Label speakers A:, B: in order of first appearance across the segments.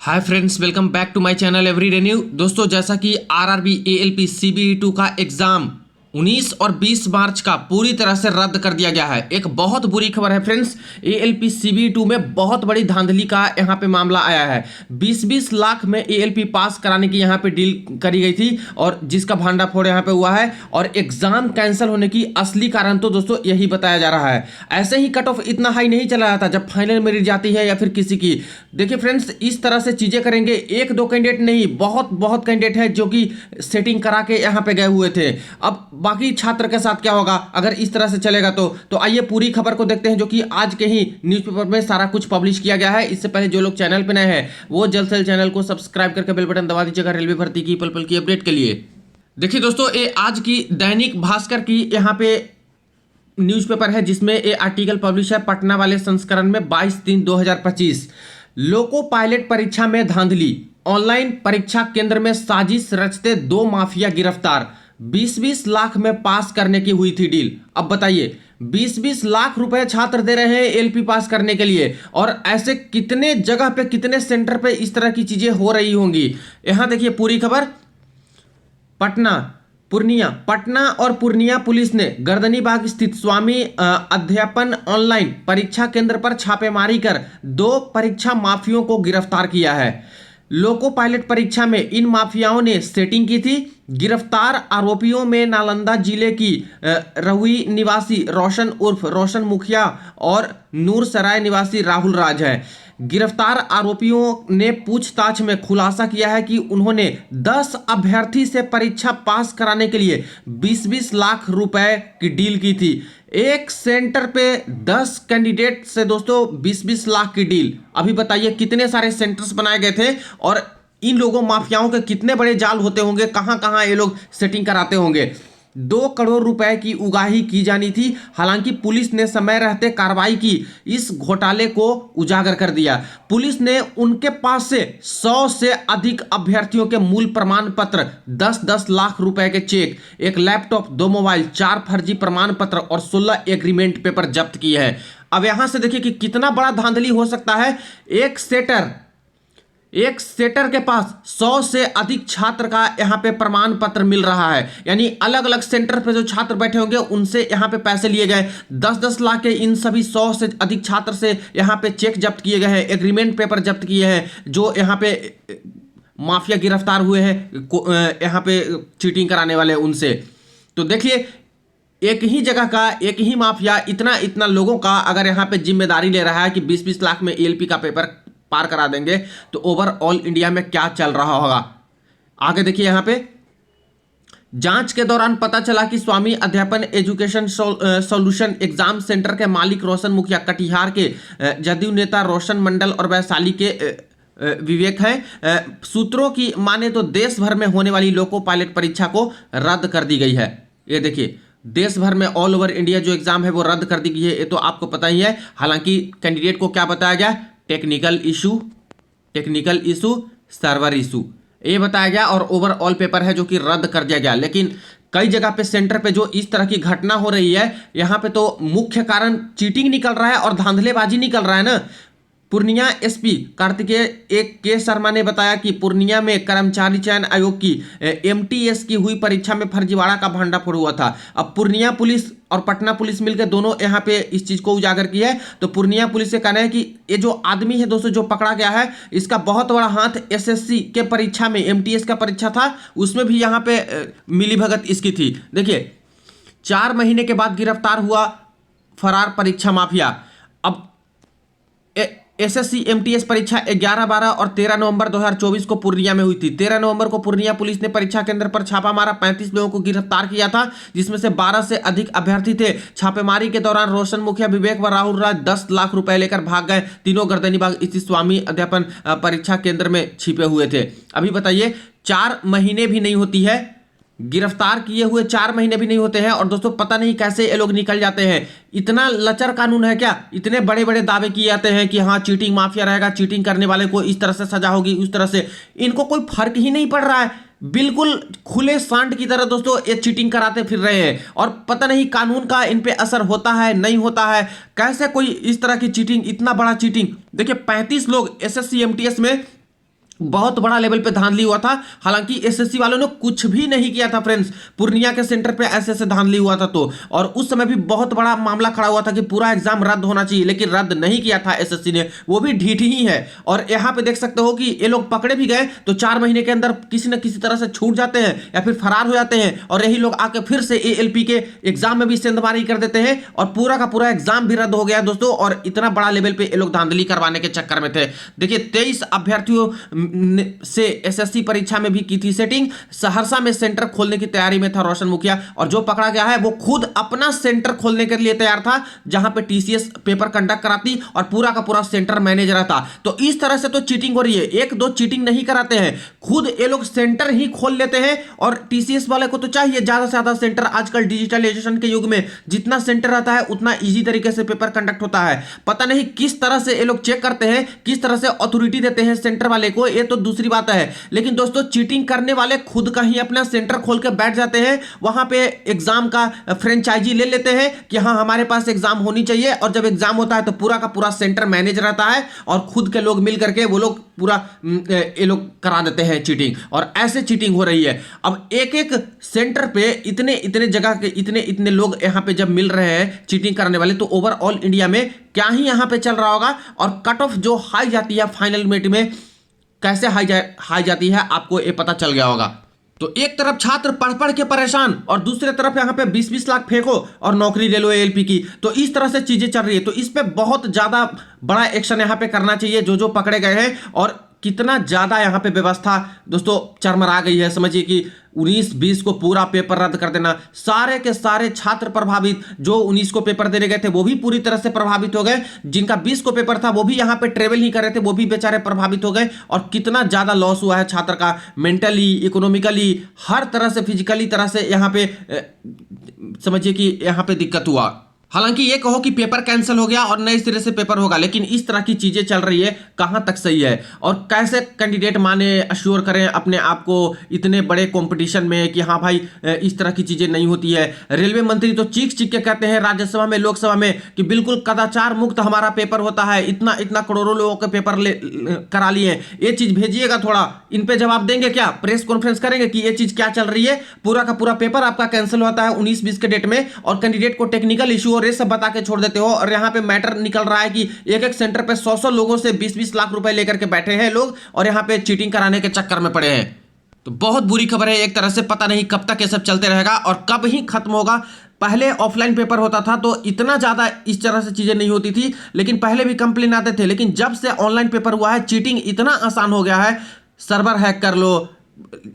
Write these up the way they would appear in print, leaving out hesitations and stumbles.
A: Hi friends, welcome back to my channel everyday new. दोस्तों, जैसा कि आरआरबी एएलपी सीबीई 2 का एग्जाम 19 और 20 मार्च का पूरी तरह से रद्द कर दिया गया है। एक बहुत बुरी खबर है फ्रेंड्स। एएलपी सीबीई 2 में बहुत बड़ी धांधली का यहाँ पे मामला आया है। 20-20 लाख में एएलपी पास कराने की यहाँ पे डील करी गई थी और जिसका भांडाफोड़ यहाँ पे हुआ है। और एग्जाम कैंसिल होने की असली कारण तो दोस्तों यही बताया जा रहा है। ऐसे ही कट ऑफ इतना हाई नहीं चला जाता जब फाइनल मेरिट जाती है या फिर किसी की। देखिए फ्रेंड्स, इस तरह से चीजें करेंगे। एक दो कैंडिडेट नहीं, बहुत कैंडिडेट है जो कि सेटिंग करा के यहाँ पे गए हुए थे। अब बाकी छात्र के साथ क्या होगा अगर इस तरह से चलेगा तो आइए पूरी खबर को देखते हैं, जो कि आज के ही न्यूज़पेपर में सारा कुछ पब्लिश किया गया है। इससे पहले जो लोग चैनल पे नए हैं वो जल्द से जल्द चैनल को सब्सक्राइब करके बेल बटन दबा दीजिएगा रेलवे भर्ती की पल पल की अपडेट के लिए। देखिए दोस्तों, ये आज की दैनिक भास्कर की यहाँ पे न्यूज़पेपर है जिसमें ये आर्टिकल पब्लिश है पटना वाले संस्करण में 22/3/2025। लोको पायलट परीक्षा में धांधली, ऑनलाइन परीक्षा केंद्र में साजिश रचते 2 माफिया गिरफ्तार। 20-20 लाख में पास करने की हुई थी डील। अब बताइए, 20-20 लाख रुपए छात्र दे रहे हैं एलपी पास करने के लिए, और ऐसे कितने जगह पे कितने सेंटर पे इस तरह की चीजें हो रही होंगी। यहां देखिए पूरी खबर। पटना और पूर्णिया पुलिस ने गर्दनीबाग स्थित स्वामी अध्यापन ऑनलाइन परीक्षा केंद्र पर छापेमारी कर 2 परीक्षा माफियों को गिरफ्तार किया है। लोको पायलट परीक्षा में इन माफियाओं ने सेटिंग की थी। गिरफ्तार आरोपियों में नालंदा जिले की रहुई निवासी रोशन उर्फ रोशन मुखिया और नूरसराय निवासी राहुल राज है। गिरफ्तार आरोपियों ने पूछताछ में खुलासा किया है कि उन्होंने 10 अभ्यर्थी से परीक्षा पास कराने के लिए 20-20 लाख रुपए की डील की थी। एक सेंटर पे 10 कैंडिडेट से दोस्तों 20-20 लाख की डील। अभी बताइए कितने सारे सेंटर्स बनाए गए थे और इन लोगों माफियाओं के कितने बड़े जाल होते होंगे, कहां कहां ये लोग सेटिंग कराते होंगे। 2 करोड़ रुपए की उगाही की जानी थी। हालांकि पुलिस ने समय रहते कार्रवाई की इस घोटाले को उजागर कर दिया। पुलिस ने उनके पास से 100 से अधिक अभ्यर्थियों के मूल प्रमाण पत्र, 10-10 लाख रुपए के चेक, एक लैपटॉप, 2 मोबाइल, 4 फर्जी प्रमाण पत्र और 16 एग्रीमेंट पेपर जब्त किए हैं। अब यहां से देखिए कि कितना बड़ा धांधली हो सकता है। एक सेटर के पास 100 से अधिक छात्र का यहाँ पे प्रमाण पत्र मिल रहा है। यानी अलग अलग सेंटर पे जो छात्र बैठे होंगे उनसे यहाँ पे पैसे लिए गए। 10-10 लाख के इन सभी 100 से अधिक छात्र से यहाँ पे चेक जब्त किए गए हैं, एग्रीमेंट पेपर जब्त किए हैं। जो यहाँ पे माफिया गिरफ्तार हुए हैं यहाँ पे चीटिंग कराने वाले उनसे। तो देखिए, एक ही जगह का एक ही माफिया इतना लोगों का अगर यहाँ पे जिम्मेदारी ले रहा है कि 20-20 लाख में एलपी का पेपर पार करा देंगे, तो ओवरऑल इंडिया में क्या चल रहा होगा। आगे देखिए, यहां पे जांच के दौरान पता चला कि स्वामी अध्यापन एजुकेशन सॉल्यूशन एग्जाम सेंटर के मालिक रोशन मुखिया, कटिहार के जदयू नेता रोशन मंडल और वैशाली के विवेक हैं। सूत्रों की माने तो देश भर में होने वाली लोको पायलट परीक्षा को रद्द कर दी गई है। ये देखिए, देश भर में ऑल ओवर इंडिया जो एग्जाम है वो रद्द कर दी गई है, ये तो आपको पता ही है। हालांकि कैंडिडेट को क्या बताया गया, टेक्निकल इशू, सर्वर इशू, ये बताया गया। और ओवरऑल पेपर है जो कि रद्द कर दिया गया। लेकिन कई जगह पे सेंटर पे जो इस तरह की घटना हो रही है, यहाँ पे तो मुख्य कारण चीटिंग निकल रहा है और धांधलेबाजी निकल रहा है ना। पूर्णिया एसपी कार्तिकेय एक के शर्मा ने बताया कि पूर्णिया में कर्मचारी चयन आयोग की एमटीएस की हुई परीक्षा में फर्जीवाड़ा का भंडाफोड़ हुआ था। अब पूर्णिया पुलिस और पटना पुलिस मिलकर दोनों यहाँ पे इस चीज को उजागर की है। तो पूर्णिया पुलिस से कहना है कि ये जो आदमी है दोस्तों जो पकड़ा गया है, इसका बहुत बड़ा हाथ एसएससी के परीक्षा में, एमटीएस का परीक्षा था उसमें भी यहाँ पे मिलीभगत इसकी थी। देखिए, 4 महीने के बाद गिरफ्तार हुआ फरार परीक्षा माफिया। अब एसएससी एमटीएस परीक्षा 11, 12 और 13 नवंबर 2024 को पूर्णिया में हुई थी। 13 नवंबर को पूर्णिया पुलिस ने परीक्षा केंद्र पर छापा मारा, 35 लोगों को गिरफ्तार किया था, जिसमें से 12 से अधिक अभ्यर्थी थे। छापेमारी के दौरान रोशन मुखिया, विवेक व राहुल राज 10 लाख रुपए लेकर भाग गए। तीनों गर्दनीबाग स्थित स्वामी अध्यापन परीक्षा केंद्र में छिपे हुए थे। अभी बताइए, 4 महीने भी नहीं होती है, गिरफ्तार किए हुए 4 महीने भी नहीं होते हैं, और दोस्तों पता नहीं कैसे ये लोग निकल जाते हैं। इतना लचर कानून है क्या? इतने बड़े बड़े दावे किए जाते हैं कि हाँ चीटिंग माफिया रहेगा, चीटिंग करने वाले को इस तरह से सजा होगी, उस तरह से। इनको कोई फर्क ही नहीं पड़ रहा है। बिल्कुल खुले सांड की तरह दोस्तों ये चीटिंग कराते फिर रहे हैं, और पता नहीं कानून का इन पे असर होता है नहीं होता है। कैसे कोई इस तरह की चीटिंग, इतना बड़ा चीटिंग। देखिए 35 लोग एसएससी एमटीएस में बहुत बड़ा लेवल पे धांधली हुआ था। हालांकि एसएससी वालों ने कुछ भी नहीं किया था फ्रेंड्स, पूर्णिया के सेंटर पे ऐसे ऐसे धांधली हुआ था तो, और उस समय भी बहुत बड़ा मामला खड़ा हुआ था कि पूरा एग्जाम रद्द होना चाहिए, लेकिन रद्द नहीं किया था एसएससी ने, वो भी ढीठ ही है। और यहाँ पे देख सकते हो कि ये लोग पकड़े भी गए तो 4 महीने के अंदर किसी न किसी तरह से छूट जाते हैं या फिर फरार हो जाते हैं, और यही लोग आके फिर से एएलपी के एग्जाम में भी सेंधमारी कर देते हैं और पूरा का पूरा एग्जाम भी रद्द हो गया दोस्तों। और इतना बड़ा लेवल पे ये लोग धांधली करवाने के चक्कर में थे। देखिए 23 अभ्यर्थियों से एसएससी परीक्षा में भी की थी सेटिंग। सहरसा में सेंटर खोलने की तैयारी में था रोशन मुखिया, और जो पकड़ा गया है वो खुद अपना सेंटर खोलने के लिए तैयार था, जहां पे टीसीएस पेपर कंडक्ट कराती और पूरा का पूरा सेंटर मैनेज रहता। तो इस तरह से तो चीटिंग हो रही है, एक दो चीटिंग नहीं कराते हैं, खुद ये लोग सेंटर ही खोल लेते हैं। और टीसीएस वाले को तो चाहिए ज्यादा से ज्यादा सेंटर, आजकल डिजिटलाइजेशन के युग में जितना सेंटर रहता है उतना इजी तरीके से पेपर कंडक्ट होता है। पता नहीं किस तरह से ये लोग चेक करते हैं, किस तरह से अथॉरिटी देते हैं सेंटर वाले को, ये तो दूसरी बात है। लेकिन दोस्तों चीटिंग करने वाले खुद कहीं अपना सेंटर खोल के बैठ जाते हैं, वहां पे एग्जाम का फ्रेंचाइजी ले लेते हैं कि हाँ हमारे पास एग्जाम होनी चाहिए, और जब एग्जाम होता है तो पूरा का पूरा सेंटर मैनेज रहता है और खुद के लोग मिल करके वो लोग पूरा ये लोग करा देते हैं चीटिंग। और ऐसे चीटिंग हो रही है। अब एक एक सेंटर पे इतने इतने जगह के इतने इतने लोग यहां पे जब मिल रहे हैं चीटिंग करने वाले, तो ओवरऑल इंडिया में क्या ही यहां पे चल रहा होगा, और कट ऑफ जो हाई जाती है फाइनल मिनट में कैसे हाई जाती है आपको ये पता चल गया होगा। तो एक तरफ छात्र पढ़ पढ़ के परेशान और दूसरे तरफ यहाँ पे 20-20 लाख फेंको और नौकरी ले लो एएलपी की, तो इस तरह से चीजें चल रही है। तो इस पे बहुत ज्यादा बड़ा एक्शन यहाँ पे करना चाहिए जो पकड़े गए हैं, और कितना ज्यादा यहाँ पे व्यवस्था दोस्तों चरमरा गई है। समझिए कि 19-20 को पूरा पेपर रद्द कर देना, सारे के सारे छात्र प्रभावित, जो 19 को पेपर देने गए थे वो भी पूरी तरह से प्रभावित हो गए, जिनका 20 को पेपर था वो भी यहाँ पे ट्रेवल नहीं कर रहे थे वो भी बेचारे प्रभावित हो गए। और कितना ज्यादा लॉस हुआ है छात्र का, मेंटली, इकोनॉमिकली, हर तरह से, फिजिकली तरह से यहाँ पे समझिए कि यहाँ पे दिक्कत हुआ। हालांकि ये कहो कि पेपर कैंसिल हो गया और नए सिरे से पेपर होगा, लेकिन इस तरह की चीजें चल रही है, कहां तक सही है? और कैसे कैंडिडेट माने अश्योर करें अपने आप को इतने बड़े कंपटीशन में कि हाँ भाई इस तरह की चीजें नहीं होती है। रेलवे मंत्री तो चीख चीख के कहते हैं राज्यसभा में, लोकसभा में कि बिल्कुल कदाचार मुक्त हमारा पेपर होता है, इतना इतना करोड़ों लोगों के पेपर करा लिए, ये चीज भेजिएगा, थोड़ा इन पे जवाब देंगे क्या? प्रेस कॉन्फ्रेंस करेंगे कि ये चीज क्या चल रही है? पूरा का पूरा पेपर आपका कैंसिल होता है 19-20 के डेट में, और कैंडिडेट को टेक्निकल इशू ये सब बता के छोड़ देते हो। और यहाँ पे मैटर निकल रहा है कि एक एक सेंटर पे 100-100 लोगों से 20-20 लाख रुपए लेकर के बैठे हैं लोग, और यहाँ पे चीटिंग कराने के चक्कर में पड़े हैं। तो बहुत बुरी खबर है एक तरह से, पता नहीं कब तक ये सब चलते रहेगा और कब ही खत्म होगा। पहले ऑफलाइन पेपर होता था तो इतना ज्यादा इस तरह से चीजें नहीं होती थी, लेकिन पहले भी कंप्लेन आते थे, लेकिन जब से ऑनलाइन पेपर हुआ है चीटिंग इतना आसान हो गया है। सर्वर हैक कर लो,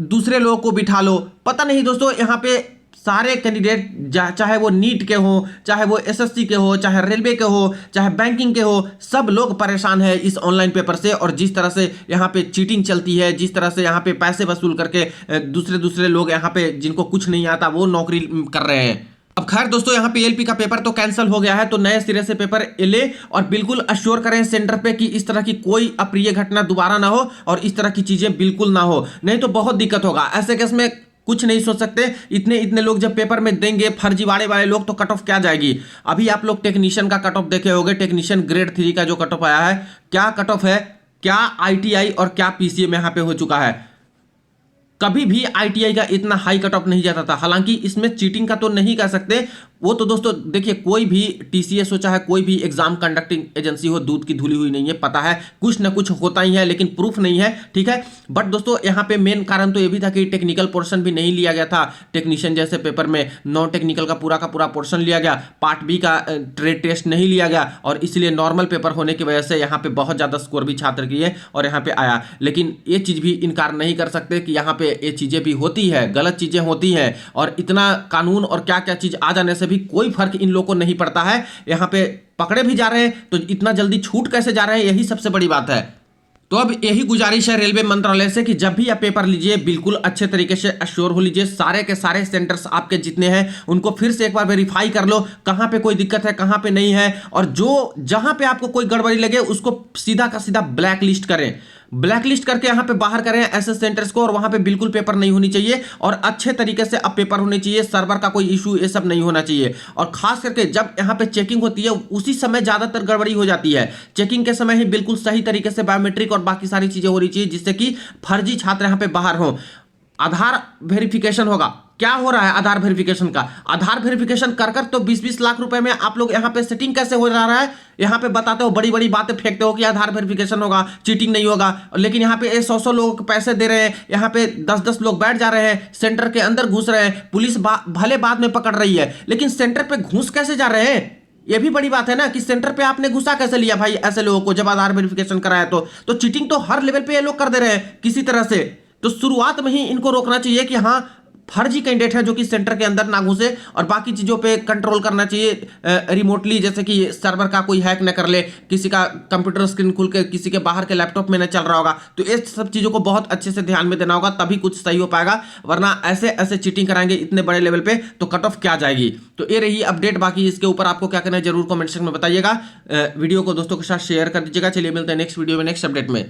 A: दूसरे लोगों को बिठा लो, पता नहीं दोस्तों यहाँ पे सारे कैंडिडेट चाहे वो नीट के हो, चाहे वो एसएससी के हो, चाहे रेलवे के हो, चाहे बैंकिंग के हो, सब लोग परेशान है इस ऑनलाइन पेपर से। और जिस तरह से यहाँ पे चीटिंग चलती है, जिस तरह से यहाँ पे पैसे वसूल करके दूसरे लोग यहाँ पे जिनको कुछ नहीं आता वो नौकरी कर रहे हैं। अब खैर दोस्तों यहाँ पे एएलपी का पेपर तो कैंसिल हो गया है, तो नए सिरे से पेपर ले और बिल्कुल अश्योर करें सेंटर पे कि इस तरह की कोई अप्रिय घटना दोबारा ना हो और इस तरह की चीजें बिल्कुल ना हो, नहीं तो बहुत दिक्कत होगा। ऐसे केस में कुछ नहीं सोच सकते, इतने इतने लोग जब पेपर में देंगे फर्जीवाड़े वाले लोग, तो कट ऑफ क्या जाएगी? अभी आप लोग टेक्नीशियन का कट ऑफ देखे होंगे, टेक्नीशियन ग्रेड 3 का जो कट ऑफ आया है, क्या कट ऑफ है, क्या आईटीआई और क्या पीसीएम यहाँ पे हो चुका है। कभी भी आईटीआई का इतना हाई कट ऑफ नहीं जाता था। हालांकि इसमें चीटिंग का तो नहीं कह सकते, वो तो दोस्तों देखिए कोई भी टीसीएस हो चाहे कोई भी एग्जाम कंडक्टिंग एजेंसी हो, दूध की धुली हुई नहीं है, पता है कुछ ना कुछ होता ही है, लेकिन प्रूफ नहीं है, ठीक है। बट दोस्तों यहाँ पे मेन कारण तो ये भी था कि टेक्निकल पोर्शन भी नहीं लिया गया था टेक्नीशियन जैसे पेपर में, नॉन टेक्निकल का पूरा पोर्शन लिया गया, पार्ट बी का ट्रेड टेस्ट नहीं लिया गया, और इसलिए नॉर्मल पेपर होने की वजह से यहाँ पे बहुत ज्यादा स्कोर भी छात्र किए और यहाँ पे आया। लेकिन ये चीज भी इनकार नहीं कर सकते कि यहाँ पे ये चीजें भी होती है, गलत चीजें होती हैं, और इतना कानून और क्या क्या चीज आ जाने से भी कोई फर्क इन लोगों को नहीं पड़ता है। यहाँ पे पकड़े भी जा रहे हैं तो इतना जल्दी छूट कैसे जा रहे हैं, यही सबसे बड़ी बात है। तो अब यही गुजारिश है रेलवे मंत्रालय से कि जब भी आप पेपर लीजिए बिल्कुल अच्छे तरीके से अश्योर हो लीजिए, सारे के सारे सेंटर्स आपके जितने हैं उनको फिर से एक बार वेरीफाई कर लो, कहां पे कोई दिक्कत है कहां पे नहीं है, और जो जहां पे आपको कोई गड़बड़ी लगे उसको सीधा का सीधा ब्लैक लिस्ट करें। ब्लैकलिस्ट करके यहाँ पे बाहर करें ऐसे सेंटर्स को, और वहां पे बिल्कुल पेपर नहीं होनी चाहिए, और अच्छे तरीके से अब पेपर होने चाहिए, सर्वर का कोई इशू ये सब नहीं होना चाहिए। और खास करके जब यहाँ पे चेकिंग होती है उसी समय ज्यादातर गड़बड़ी हो जाती है। चेकिंग के समय ही बिल्कुल सही तरीके से बायोमेट्रिक और बाकी सारी चीजें हो रही चाहिए, जिससे कि फर्जी छात्र यहाँ पे बाहर हो। आधार वेरिफिकेशन होगा, क्या हो रहा है आधार वेरिफिकेशन का? आधार वेरिफिकेशन कर कर तो 20-20 लाख रुपए में आप लोग यहाँ पे सेटिंग कैसे हो जा रहा है? यहाँ पे बताते हो, बड़ी बड़ी बातें फेंकते हो कि आधार वेरिफिकेशन होगा, चीटिंग नहीं होगा, लेकिन यहाँ पे 100-100 लोगों को पैसे दे रहे हैं, यहाँ पे 10-10 लोग बैठ जा रहे हैं, सेंटर के अंदर घुस रहे हैं, पुलिस भले बाद में पकड़ रही है, लेकिन सेंटर पे घुस कैसे जा रहे हैं? ये भी बड़ी बात है ना कि सेंटर पे आपने घुसा कैसे लिया भाई ऐसे लोगों को, जब आधार वेरिफिकेशन कराया तो चीटिंग तो हर लेवल पे ये लोग कर दे रहे हैं किसी तरह से। तो शुरुआत में ही इनको रोकना चाहिए कि हाँ फर्जी कैंडिडेट है जो कि सेंटर के अंदर ना घुसे, और बाकी चीजों पे कंट्रोल करना चाहिए रिमोटली, जैसे कि सर्वर का कोई हैक न कर ले, किसी का कंप्यूटर स्क्रीन खुल के किसी के बाहर के लैपटॉप में न चल रहा होगा। तो ये सब चीजों को बहुत अच्छे से ध्यान में देना होगा, तभी कुछ सही हो पाएगा, वरना ऐसे ऐसे चीटिंग कराएंगे इतने बड़े लेवल पे तो कट ऑफ क्या जाएगी। तो ये रही अपडेट, बाकी इसके ऊपर आपको क्या करना है जरूर कमेंट सेक्शन में बताइएगा। वीडियो को दोस्तों के साथ शेयर कर दीजिएगा। चलिए मिलते हैं नेक्स्ट वीडियो में नेक्स्ट अपडेट में।